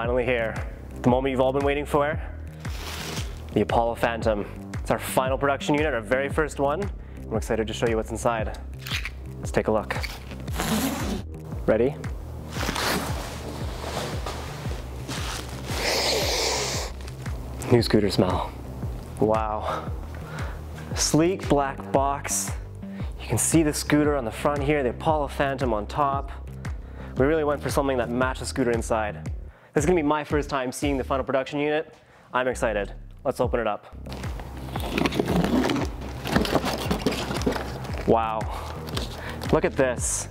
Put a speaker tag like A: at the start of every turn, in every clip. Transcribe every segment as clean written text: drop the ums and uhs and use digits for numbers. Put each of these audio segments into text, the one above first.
A: Finally here, the moment you've all been waiting for, the Apollo Phantom. It's our final production unit, our very first one. I'm excited to show you what's inside. Let's take a look. Ready? New scooter smell. Wow. Sleek black box. You can see the scooter on the front here, the Apollo Phantom on top. We really went for something that matched the scooter inside. This is gonna be my first time seeing the final production unit. I'm excited. Let's open it up. Wow. Look at this.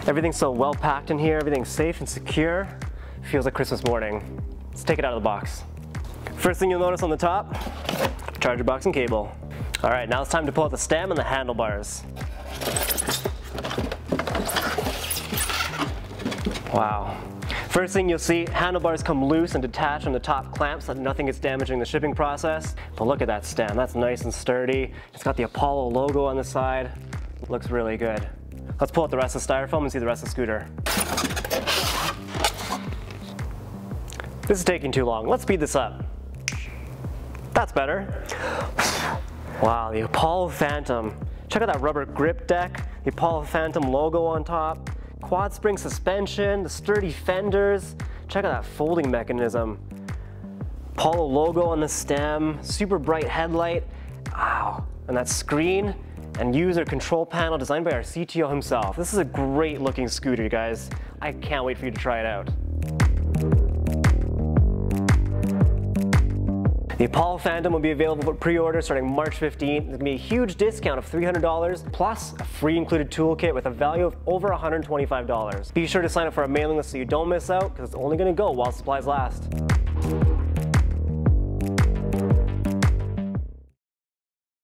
A: Everything's so well packed in here, everything's safe and secure. Feels like Christmas morning. Let's take it out of the box. First thing you'll notice on the top, charger box and cable. All right, now it's time to pull out the stem and the handlebars. Wow. First thing you'll see, handlebars come loose and detach on the top clamp so that nothing gets damaged in the shipping process. But look at that stem, that's nice and sturdy. It's got the Apollo logo on the side. It looks really good. Let's pull out the rest of the styrofoam and see the rest of the scooter. This is taking too long. Let's speed this up. That's better. Wow, the Apollo Phantom. Check out that rubber grip deck, the Apollo Phantom logo on top, quad spring suspension, the sturdy fenders. Check out that folding mechanism. Apollo logo on the stem, super bright headlight. Wow, and that screen and user control panel designed by our CTO himself. This is a great looking scooter, you guys. I can't wait for you to try it out. The Apollo Phantom will be available for pre-order starting March 15th. There's going to be a huge discount of $300 plus a free included toolkit with a value of over $125. Be sure to sign up for our mailing list so you don't miss out because it's only going to go while supplies last.